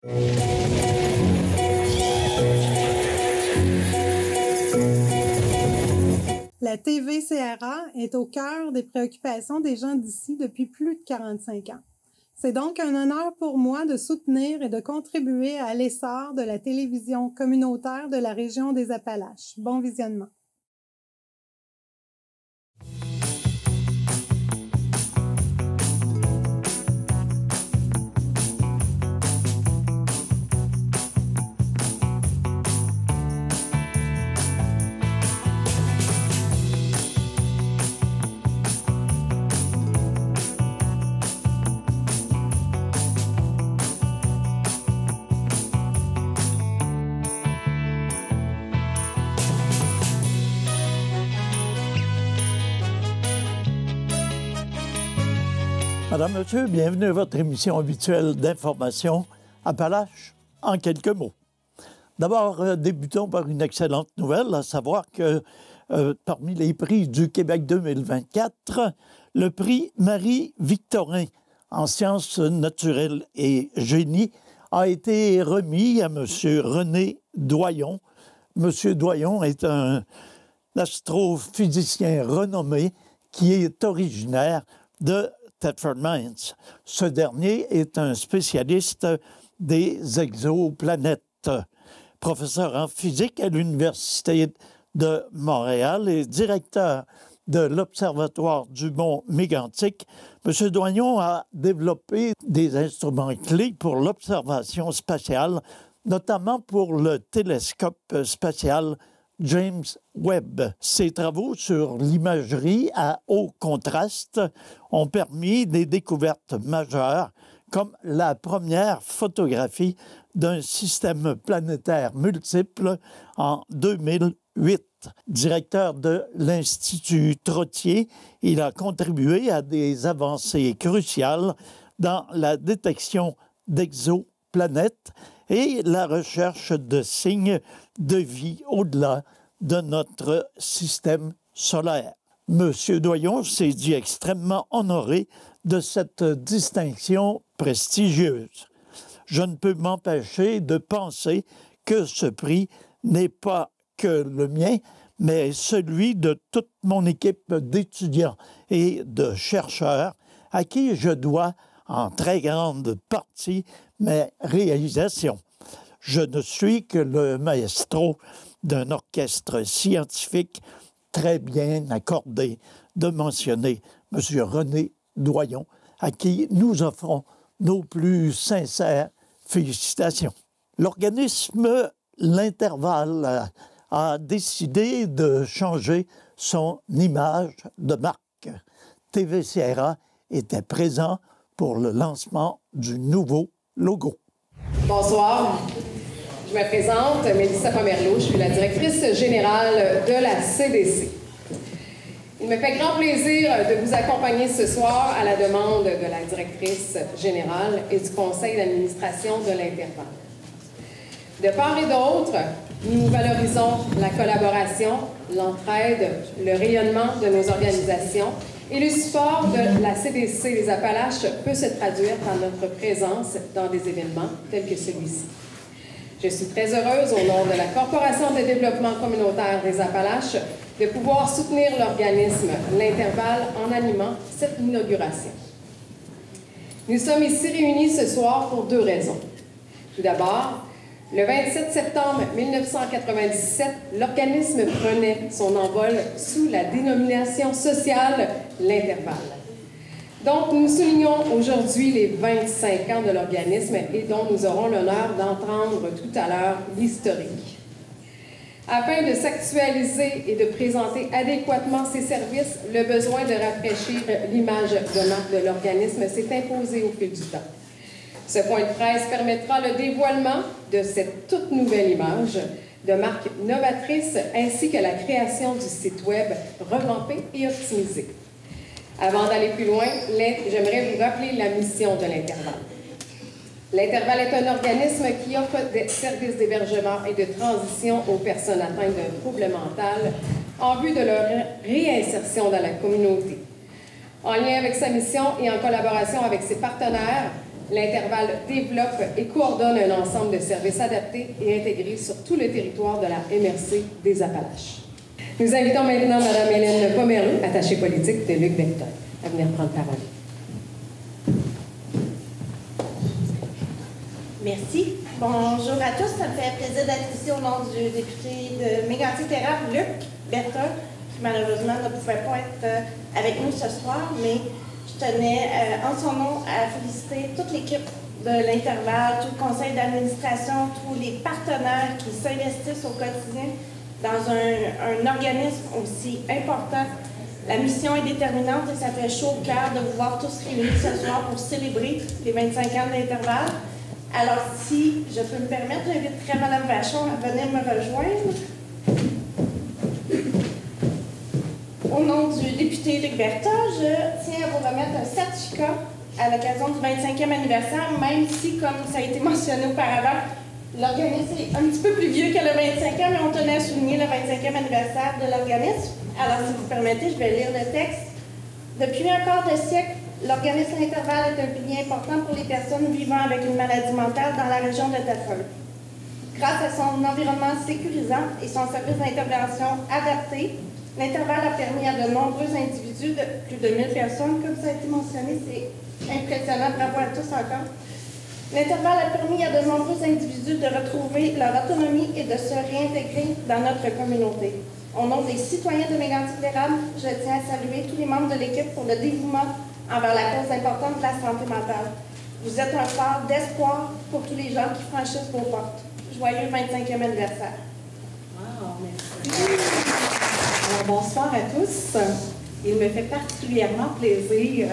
La TVCRA est au cœur des préoccupations des gens d'ici depuis plus de 45 ans. C'est donc un honneur pour moi de soutenir et de contribuer à l'essor de la télévision communautaire de la région des Appalaches. Bon visionnement. Madame, Monsieur, bienvenue à votre émission habituelle d'information Appalaches en quelques mots. D'abord, débutons par une excellente nouvelle, à savoir que parmi les prix du Québec 2024, le prix Marie-Victorin en sciences naturelles et génie a été remis à M. René Doyon. M. Doyon est un astrophysicien renommé qui est originaire de Thetford Mines. Ce dernier est un spécialiste des exoplanètes, professeur en physique à l'Université de Montréal et directeur de l'Observatoire du Mont Mégantic. M. Doyon a développé des instruments clés pour l'observation spatiale, notamment pour le télescope spatial James Webb. Ses travaux sur l'imagerie à haut contraste ont permis des découvertes majeures, comme la première photographie d'un système planétaire multiple en 2008. Directeur de l'Institut Trottier, il a contribué à des avancées cruciales dans la détection d'exoplanètes et la recherche de signes de vie au-delà de notre système solaire. Monsieur Doyon s'est dit extrêmement honoré de cette distinction prestigieuse. Je ne peux m'empêcher de penser que ce prix n'est pas que le mien, mais celui de toute mon équipe d'étudiants et de chercheurs à qui je dois en très grande partie mes réalisations. Je ne suis que le maestro d'un orchestre scientifique très bien accordé de mentionner M. René Doyon, à qui nous offrons nos plus sincères félicitations. L'organisme L'Intervalle a décidé de changer son image de marque. TVCRA était présent pour le lancement du nouveau logo. Bonsoir, je me présente, Mélissa Pomerleau, je suis la directrice générale de la CDC. Il me fait grand plaisir de vous accompagner ce soir à la demande de la directrice générale et du conseil d'administration de l'Intervalle. De part et d'autre, nous valorisons la collaboration, l'entraide, le rayonnement de nos organisations et le support de la CDC des Appalaches peut se traduire par notre présence dans des événements tels que celui-ci. Je suis très heureuse, au nom de la Corporation de développement communautaire des Appalaches, de pouvoir soutenir l'organisme L'Intervalle en animant cette inauguration. Nous sommes ici réunis ce soir pour deux raisons. Tout d'abord, le 27 septembre 1997, l'organisme prenait son envol sous la dénomination sociale L'Intervalle. Donc, nous soulignons aujourd'hui les 25 ans de l'organisme et dont nous aurons l'honneur d'entendre tout à l'heure l'historique. Afin de s'actualiser et de présenter adéquatement ses services, le besoin de rafraîchir l'image de marque de l'organisme s'est imposé au fil du temps. Ce point de presse permettra le dévoilement de cette toute nouvelle image de marque novatrice ainsi que la création du site Web revampé et optimisé. Avant d'aller plus loin, j'aimerais vous rappeler la mission de l'Intervalle. L'Intervalle est un organisme qui offre des services d'hébergement et de transition aux personnes atteintes d'un trouble mental en vue de leur réinsertion dans la communauté. En lien avec sa mission et en collaboration avec ses partenaires, L'intervalle développe et coordonne un ensemble de services adaptés et intégrés sur tout le territoire de la MRC des Appalaches. Nous invitons maintenant Mme Hélène Pomerleau, attachée politique de Luc Berthold, à venir prendre parole. Merci. Bonjour à tous. Ça me fait plaisir d'être ici au nom du député de Mégantic-Érable, Luc Berthold, qui malheureusement ne pouvait pas être avec nous ce soir, mais je tenais en son nom à féliciter toute l'équipe de l'Intervalle, tout le conseil d'administration, tous les partenaires qui s'investissent au quotidien dans un organisme aussi important. La mission est déterminante et ça fait chaud au cœur de vous voir tous réunis ce soir pour célébrer les 25 ans de l'Intervalle. Alors, si je peux me permettre, j'inviterai Mme Vachon à venir me rejoindre. Au nom du député Luc Berthold, je tiens à vous remettre un certificat à l'occasion du 25e anniversaire, même si, comme ça a été mentionné auparavant, l'organisme est un petit peu plus vieux que le 25 ans, mais on tenait à souligner le 25e anniversaire de l'organisme. Alors, si vous permettez, je vais lire le texte. Depuis un quart de siècle, l'organisme Intervalle est un pilier important pour les personnes vivant avec une maladie mentale dans la région de Thetford. Grâce à son environnement sécurisant et son service d'intervention adapté, l'Intervalle a permis à de nombreux individus, de plus de 1000 personnes, comme ça a été mentionné, c'est impressionnant, bravo à tous encore. L'Intervalle a permis à de nombreux individus de retrouver leur autonomie et de se réintégrer dans notre communauté. Au nom des citoyens de Mégantic-Érable, je tiens à saluer tous les membres de l'équipe pour le dévouement envers la cause importante de la santé mentale. Vous êtes un phare d'espoir pour tous les gens qui franchissent vos portes. Joyeux 25e anniversaire. Wow, merci. Alors, bonsoir à tous. Il me fait particulièrement plaisir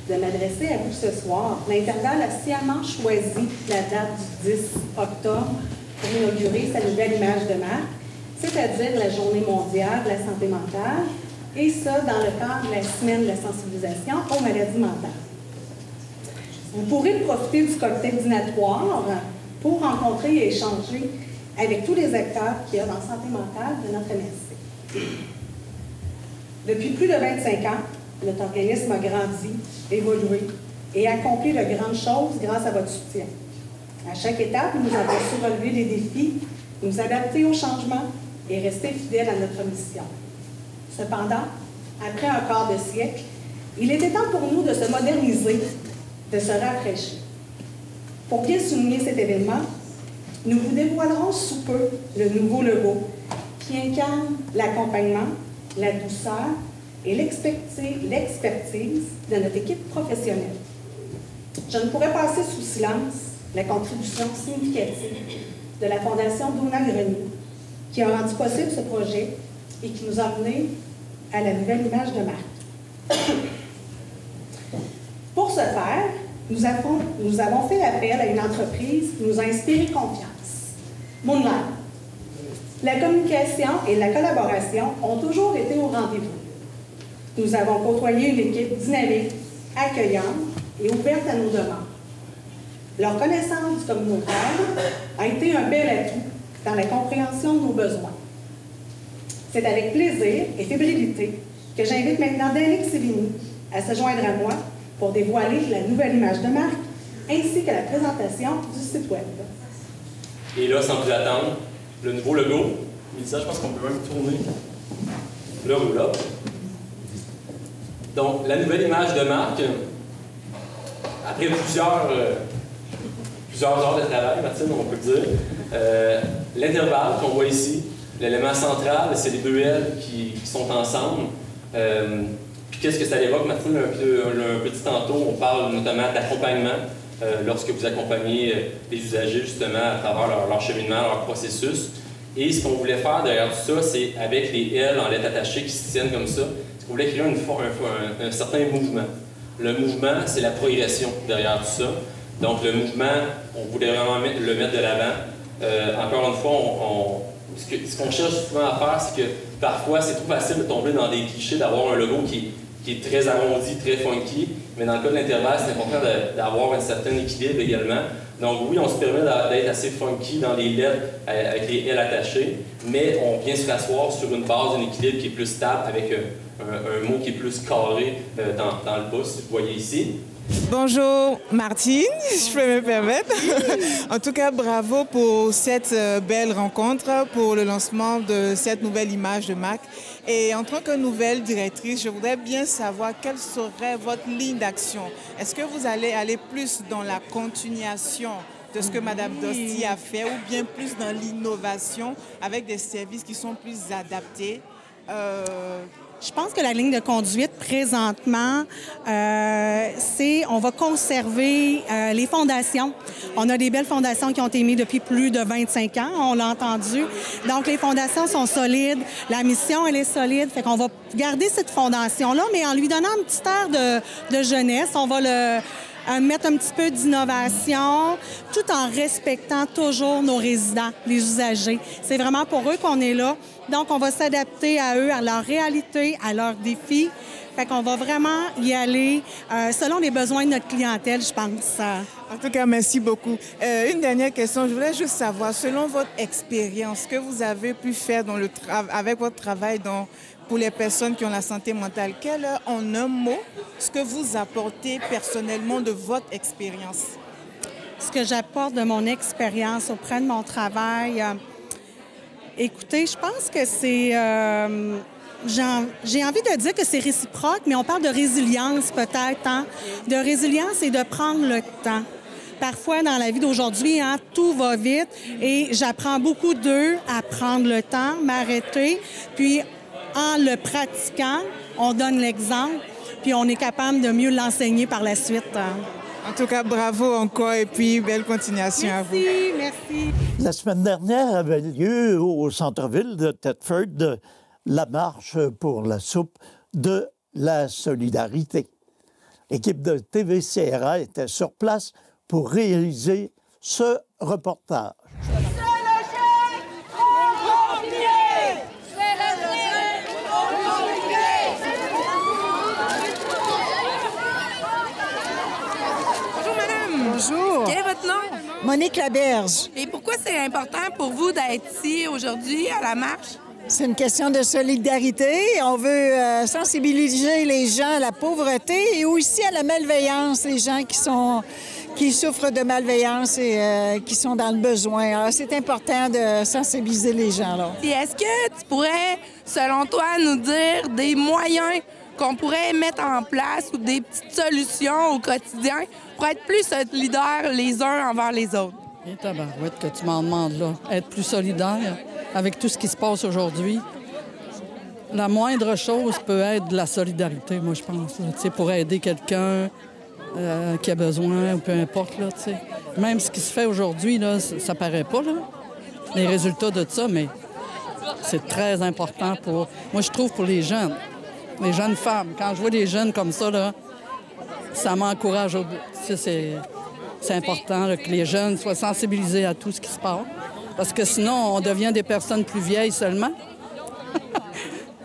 de m'adresser à vous ce soir. L'Intervalle a sciemment choisi la date du 10 octobre pour inaugurer sa nouvelle image de marque, c'est-à-dire la Journée mondiale de la santé mentale, et ça dans le cadre de la semaine de la sensibilisation aux maladies mentales. Vous pourrez profiter du cocktail dînatoire pour rencontrer et échanger avec tous les acteurs qu'il y a dans la santé mentale de notre MRC. Depuis plus de 25 ans, notre organisme a grandi, évolué et accompli de grandes choses grâce à votre soutien. À chaque étape, nous avons su relever les défis, nous adapter aux changements et rester fidèles à notre mission. Cependant, après un quart de siècle, il était temps pour nous de se moderniser, de se rafraîchir. Pour bien souligner cet événement, nous vous dévoilerons sous peu le nouveau logo qui incarne l'accompagnement, la douceur et l'expertise de notre équipe professionnelle. Je ne pourrais passer sous silence la contribution significative de la Fondation Donald Grenier qui a rendu possible ce projet et qui nous a menés à la nouvelle image de marque. Pour ce faire, nous avons fait appel à une entreprise qui nous a inspiré confiance, Moonlight. La communication et la collaboration ont toujours été au rendez-vous. Nous avons côtoyé une équipe dynamique, accueillante et ouverte à nos demandes. Leur connaissance du communautaire a été un bel atout dans la compréhension de nos besoins. C'est avec plaisir et fébrilité que j'invite maintenant Danick Sévigny à se joindre à moi pour dévoiler la nouvelle image de marque ainsi que la présentation du site web. Et là, sans plus attendre, le nouveau logo. Mélissa, je pense qu'on peut même tourner le roll-up. Donc, la nouvelle image de marque, après plusieurs heures de travail, Martine, on peut le dire, l'intervalle qu'on voit ici, l'élément central, c'est les deux L qui sont ensemble. Puis qu'est-ce que ça évoque, Martine, un petit tantôt, on parle notamment d'accompagnement lorsque vous accompagnez les usagers justement à travers leur cheminement, leur processus. Et ce qu'on voulait faire derrière tout ça, c'est avec les L en lettres attachées qui se tiennent comme ça, c'est qu'on voulait créer un certain mouvement. Le mouvement, c'est la progression derrière tout ça. Donc le mouvement, on voulait vraiment le mettre de l'avant. Encore une fois, ce qu'on cherche souvent à faire, c'est que parfois, c'est trop facile de tomber dans des clichés, d'avoir un logo qui est très arrondi, très funky, mais dans le cas de l'intervalle, c'est important d'avoir un certain équilibre également. Donc oui, on se permet d'être assez funky dans les lettres avec les L attachés, mais on vient se rasseoir sur une base d'un équilibre qui est plus stable avec un mot qui est plus carré dans le pouce, vous voyez ici. Bonjour Martine, je peux me permettre. En tout cas, bravo pour cette belle rencontre, pour le lancement de cette nouvelle image de marque. Et en tant que nouvelle directrice, je voudrais bien savoir quelle serait votre ligne d'action. Est-ce que vous allez aller plus dans la continuation de ce que Mme Dosti a fait ou bien plus dans l'innovation avec des services qui sont plus adaptés? Je pense que la ligne de conduite, présentement, c'est on va conserver les fondations. On a des belles fondations qui ont été mises depuis plus de 25 ans, on l'a entendu. Donc, les fondations sont solides. La mission, elle est solide. Fait qu'on va garder cette fondation-là, mais en lui donnant un petit air de jeunesse. On va mettre un petit peu d'innovation, tout en respectant toujours nos résidents, les usagers. C'est vraiment pour eux qu'on est là. Donc, on va s'adapter à eux, à leur réalité, à leurs défis. Fait qu'on va vraiment y aller selon les besoins de notre clientèle, je pense. En tout cas, merci beaucoup. Une dernière question. Je voulais juste savoir, selon votre expérience, ce que vous avez pu faire avec votre travail pour les personnes qui ont la santé mentale, quel est, en un mot, ce que vous apportez personnellement de votre expérience? Ce que j'apporte de mon expérience auprès de mon travail, écoutez, je pense que c'est... j'ai envie de dire que c'est réciproque, mais on parle de résilience peut-être, hein? De résilience et de prendre le temps. Parfois, dans la vie d'aujourd'hui, hein, tout va vite et j'apprends beaucoup d'eux à prendre le temps, m'arrêter, puis en le pratiquant, on donne l'exemple, puis on est capable de mieux l'enseigner par la suite. En tout cas, bravo encore et puis belle continuation à vous. Merci. La semaine dernière avait lieu au centre-ville de Thetford la marche pour la soupe de la solidarité. L'équipe de TVCRA était sur place pour réaliser ce reportage. Bonjour. Quel est votre nom? Monique Laberge. Et pourquoi c'est important pour vous d'être ici aujourd'hui à la marche? C'est une question de solidarité. On veut sensibiliser les gens à la pauvreté et aussi à la malveillance, les gens qui souffrent de malveillance et qui sont dans le besoin. Alors, c'est important de sensibiliser les gens, là. Et est-ce que tu pourrais, selon toi, nous dire des moyens qu'on pourrait mettre en place ou des petites solutions au quotidien pour être plus solidaires les uns envers les autres? Et tabarouette que tu m'en demandes là. Être plus solidaire avec tout ce qui se passe aujourd'hui. La moindre chose peut être de la solidarité, moi, je pense. Tu sais, pour aider quelqu'un qui a besoin, ou peu importe, là, tu sais. Même ce qui se fait aujourd'hui, là, ça paraît pas, là, les résultats de ça, mais c'est très important pour... Moi, je trouve pour les jeunes femmes. Quand je vois des jeunes comme ça, là, ça m'encourage au bout. Tu sais, c'est important là, que les jeunes soient sensibilisés à tout ce qui se passe. Parce que sinon, on devient des personnes plus vieilles seulement.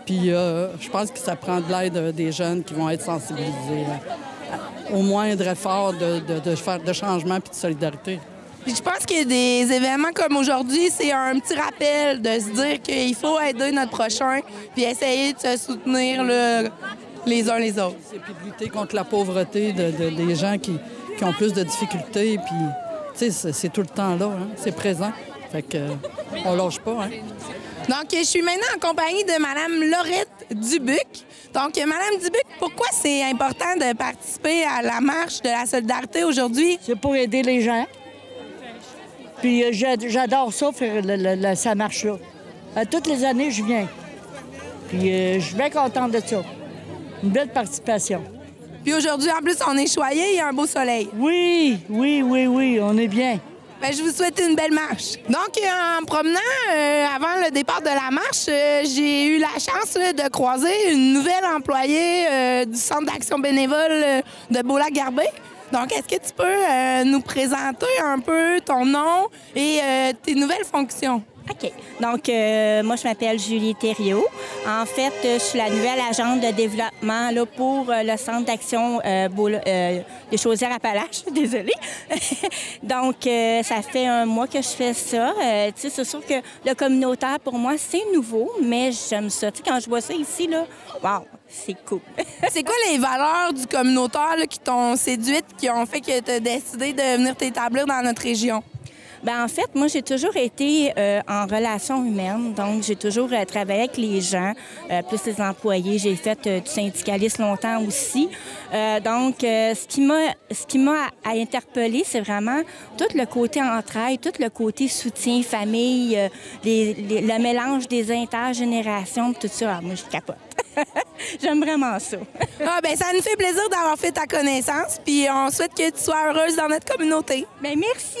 Puis je pense que ça prend de l'aide des jeunes qui vont être sensibilisés au moindre effort de changement puis de solidarité. Puis je pense que des événements comme aujourd'hui, c'est un petit rappel de se dire qu'il faut aider notre prochain puis essayer de se soutenir là, les uns les autres. Et puis de lutter contre la pauvreté des gens qui ont plus de difficultés. Puis, tu sais, c'est tout le temps là, hein? C'est présent. Fait que on lâche pas, hein? Donc, je suis maintenant en compagnie de Mme Laurette Dubuc. Donc, Mme Dubuc, pourquoi c'est important de participer à la marche de la solidarité aujourd'hui? C'est pour aider les gens. Puis j'adore ça, faire sa marche-là. Toutes les années, je viens. Puis je suis bien contente de ça. Une belle participation. Puis aujourd'hui, en plus, on est choyé, il y a un beau soleil. Oui, on est bien. Bien, je vous souhaite une belle marche. Donc, en promenant avant le départ de la marche, j'ai eu la chance de croiser une nouvelle employée du Centre d'action bénévole de Beaulac-Garbé. Donc, est-ce que tu peux nous présenter un peu ton nom et tes nouvelles fonctions? OK. Donc, moi, je m'appelle Julie Thériault. En fait, je suis la nouvelle agente de développement là, pour le Centre d'action des Chaudières-Appalaches. Désolée. Donc, ça fait un mois que je fais ça. Tu sais, c'est sûr que le communautaire, pour moi, c'est nouveau, mais j'aime ça. Tu sais, quand je vois ça ici, là, wow, c'est cool. C'est quoi les valeurs du communautaire là, qui t'ont séduite, qui ont fait que tu as décidé de venir t'établir dans notre région? Bien, en fait, moi, j'ai toujours été en relation humaine. Donc, j'ai toujours travaillé avec les gens, plus les employés. J'ai fait du syndicalisme longtemps aussi. Donc, ce qui m'a interpellée, c'est vraiment tout le côté entraide, tout le côté soutien, famille, le mélange des intergénérations, tout ça. Ah, moi, je capote. J'aime vraiment ça. Ah, ben, ça nous fait plaisir d'avoir fait ta connaissance, puis on souhaite que tu sois heureuse dans notre communauté. Bien, merci!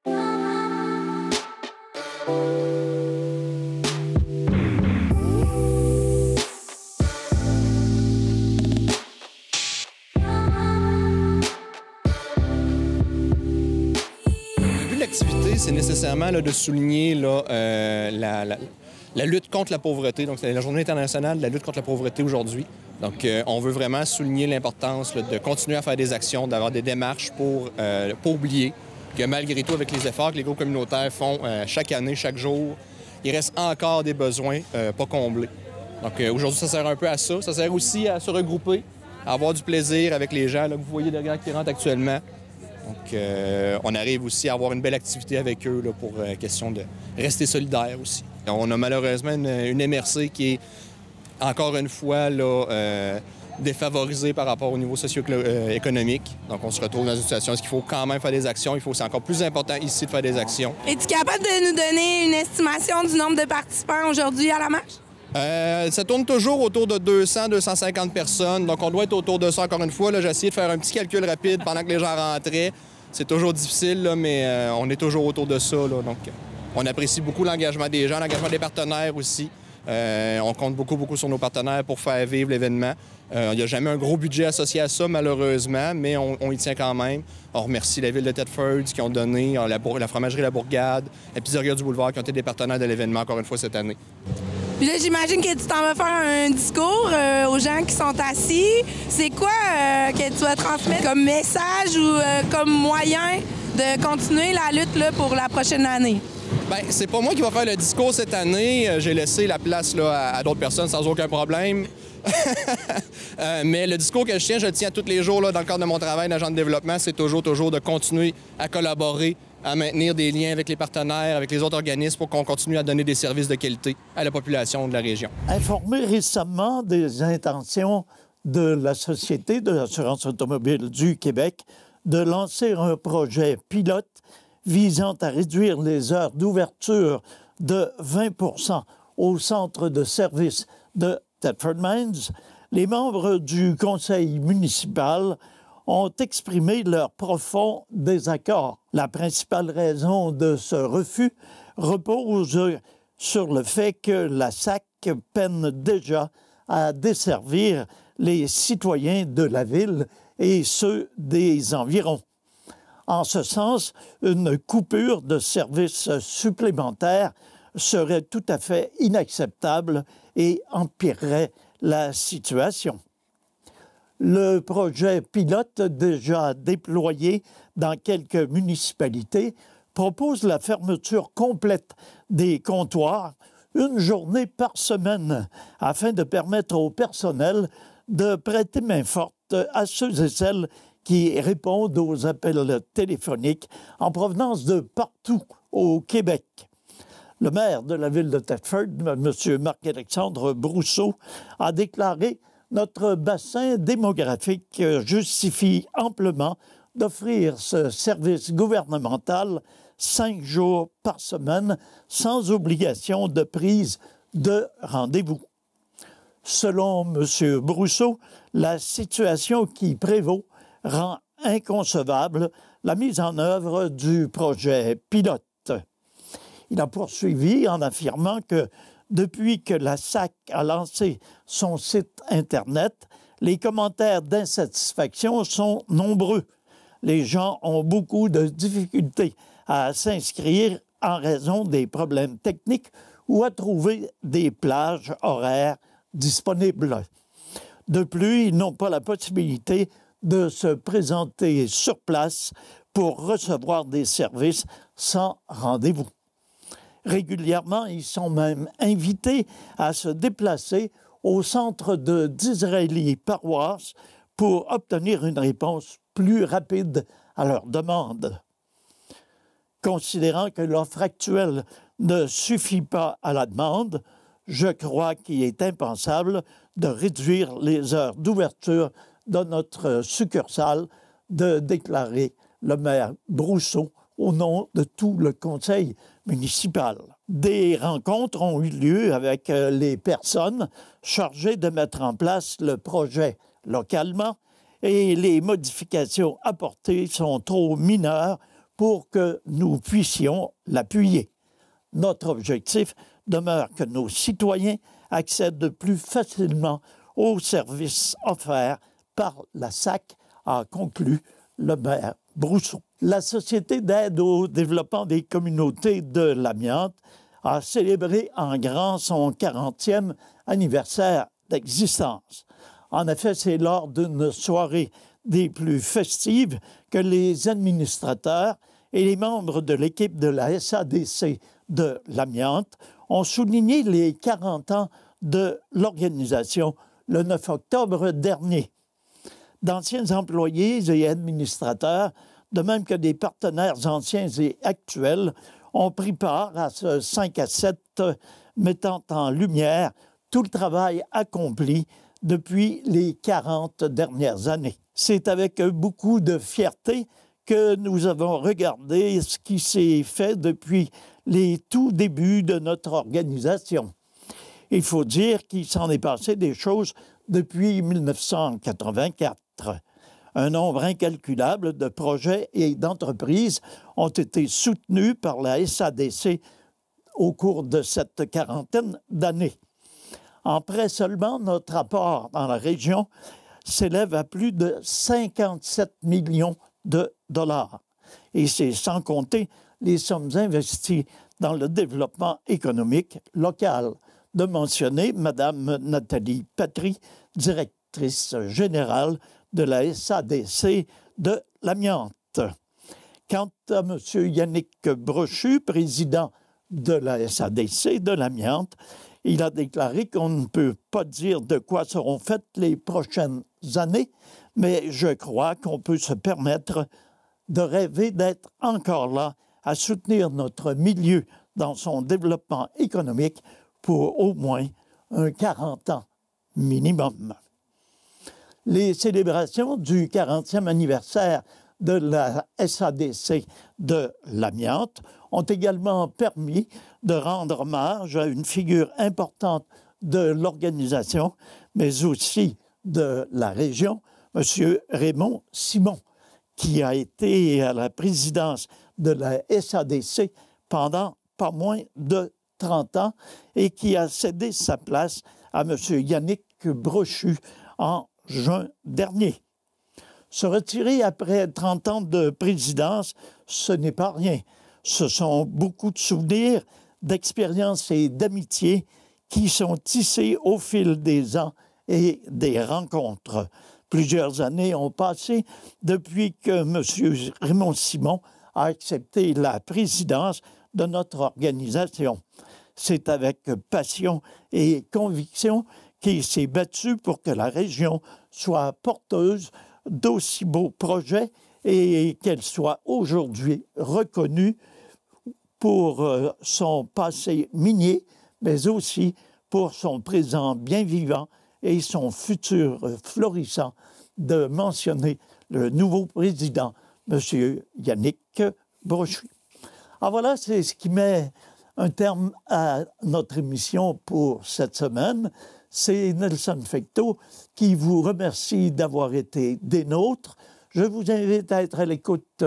Le but de l'activité, c'est nécessairement là, de souligner là, la lutte contre la pauvreté. Donc, c'est la Journée internationale de la lutte contre la pauvreté aujourd'hui. Donc, on veut vraiment souligner l'importance là, de continuer à faire des actions, d'avoir des démarches pour pas oublier que malgré tout, avec les efforts que les groupes communautaires font chaque année, chaque jour, il reste encore des besoins pas comblés. Donc, aujourd'hui, ça sert un peu à ça. Ça sert aussi à se regrouper, à avoir du plaisir avec les gens là, que vous voyez derrière qui rentrent actuellement. Donc, on arrive aussi à avoir une belle activité avec eux là, pour question de rester solidaires aussi. On a malheureusement une MRC qui est, encore une fois, là, défavorisée par rapport au niveau socio-économique. Donc, on se retrouve dans une situation où il faut quand même faire des actions. C'est encore plus important ici de faire des actions. Es-tu capable de nous donner une estimation du nombre de participants aujourd'hui à la marche? Ça tourne toujours autour de 200-250 personnes. Donc, on doit être autour de ça encore une fois. J'ai essayé de faire un petit calcul rapide pendant que les gens rentraient. C'est toujours difficile, là, mais on est toujours autour de ça. Là, donc, on apprécie beaucoup l'engagement des gens, l'engagement des partenaires aussi. On compte beaucoup sur nos partenaires pour faire vivre l'événement. Il n'y a jamais un gros budget associé à ça, malheureusement, mais on y tient quand même. On remercie la ville de Thetford qui ont donné, la fromagerie La Bourgade, la pizzeria du Boulevard qui ont été des partenaires de l'événement, encore une fois, cette année. Puis là, j'imagine que tu t'en vas faire un discours aux gens qui sont assis. C'est quoi que tu vas transmettre comme message ou comme moyen de continuer la lutte là, pour la prochaine année? Bien, c'est pas moi qui va faire le discours cette année. J'ai laissé la place là, à d'autres personnes sans aucun problème. Mais le discours que je tiens, je le tiens tous les jours là, dans le cadre de mon travail d'agent de développement. C'est toujours de continuer à collaborer, à maintenir des liens avec les partenaires, avec les autres organismes pour qu'on continue à donner des services de qualité à la population de la région. Informé récemment des intentions de la Société de l'assurance automobile du Québec de lancer un projet pilote visant à réduire les heures d'ouverture de 20 % au centre de service de Thetford Mines, les membres du conseil municipal ont exprimé leur profond désaccord. La principale raison de ce refus repose sur le fait que la SAC peine déjà à desservir les citoyens de la ville et ceux des environs. En ce sens, une coupure de services supplémentaires serait tout à fait inacceptable et empirerait la situation. Le projet pilote, déjà déployé dans quelques municipalités, propose la fermeture complète des comptoirs une journée par semaine afin de permettre au personnel de prêter main forte à ceux et celles qui répondent aux appels téléphoniques en provenance de partout au Québec. Le maire de la ville de Thetford, M. Marc-Alexandre Brousseau, a déclaré « Notre bassin démographique justifie amplement d'offrir ce service gouvernemental 5 jours par semaine sans obligation de prise de rendez-vous ». Selon M. Brousseau, la situation qui prévaut rend inconcevable la mise en œuvre du projet pilote. Il a poursuivi en affirmant que depuis que la SAC a lancé son site Internet, les commentaires d'insatisfaction sont nombreux. Les gens ont beaucoup de difficultés à s'inscrire en raison des problèmes techniques ou à trouver des plages horaires disponibles. De plus, ils n'ont pas la possibilité de se présenter sur place pour recevoir des services sans rendez-vous. Régulièrement, ils sont même invités à se déplacer au centre de d'Israéli paroisse pour obtenir une réponse plus rapide à leurs demandes. Considérant que l'offre actuelle ne suffit pas à la demande, je crois qu'il est impensable de réduire les heures d'ouverture de notre succursale, de déclarer le maire Brousseau au nom de tout le conseil municipal. Des rencontres ont eu lieu avec les personnes chargées de mettre en place le projet localement et les modifications apportées sont trop mineures pour que nous puissions l'appuyer. Notre objectif demeure que nos citoyens accèdent plus facilement aux services offerts par la SAC, a conclu le maire Brousseau. La Société d'aide au développement des communautés de l'amiante a célébré en grand son 40e anniversaire d'existence. En effet, c'est lors d'une soirée des plus festives que les administrateurs et les membres de l'équipe de la SADC de l'amiante ont souligné les 40 ans de l'organisation le 9 octobre dernier. D'anciens employés et administrateurs, de même que des partenaires anciens et actuels, ont pris part à ce 5 à 7 mettant en lumière tout le travail accompli depuis les 40 dernières années. C'est avec beaucoup de fierté que nous avons regardé ce qui s'est fait depuis les tout débuts de notre organisation. Il faut dire qu'il s'en est passé des choses depuis 1984. Un nombre incalculable de projets et d'entreprises ont été soutenus par la SADC au cours de cette quarantaine d'années. En prêt seulement, notre apport dans la région s'élève à plus de 57 millions de dollars. Et c'est sans compter les sommes investies dans le développement économique local. De mentionner Mme Nathalie Patry, directrice générale de la SADC de l'amiante. Quant à M. Yannick Brochu, président de la SADC de l'amiante, il a déclaré qu'on ne peut pas dire de quoi seront faites les prochaines années, mais je crois qu'on peut se permettre de rêver d'être encore là à soutenir notre milieu dans son développement économique pour au moins 40 ans minimum. Les célébrations du 40e anniversaire de la SADC de l'amiante ont également permis de rendre hommage à une figure importante de l'organisation, mais aussi de la région, M. Raymond Simon, qui a été à la présidence de la SADC pendant pas moins de 30 ans et qui a cédé sa place à M. Yannick Brochu en juin dernier. Se retirer après 30 ans de présidence, ce n'est pas rien. Ce sont beaucoup de souvenirs, d'expériences et d'amitiés qui sont tissés au fil des ans et des rencontres. Plusieurs années ont passé depuis que M. Raymond Simon a accepté la présidence de notre organisation. C'est avec passion et conviction qu'il s'est battu pour que la région soit porteuse d'aussi beaux projets et qu'elle soit aujourd'hui reconnue pour son passé minier, mais aussi pour son présent bien vivant et son futur florissant, de mentionner le nouveau président, M. Yannick Brochu. Alors voilà, c'est ce qui met un terme à notre émission pour cette semaine. C'est Nelson Fecteau qui vous remercie d'avoir été des nôtres. Je vous invite à être à l'écoute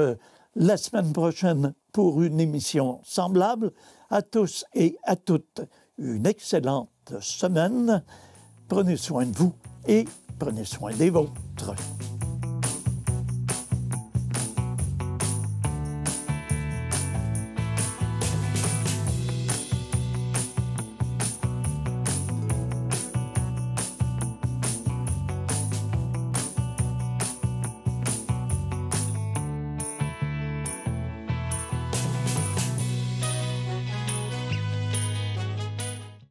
la semaine prochaine pour une émission semblable. À tous et à toutes, une excellente semaine. Prenez soin de vous et prenez soin des vôtres.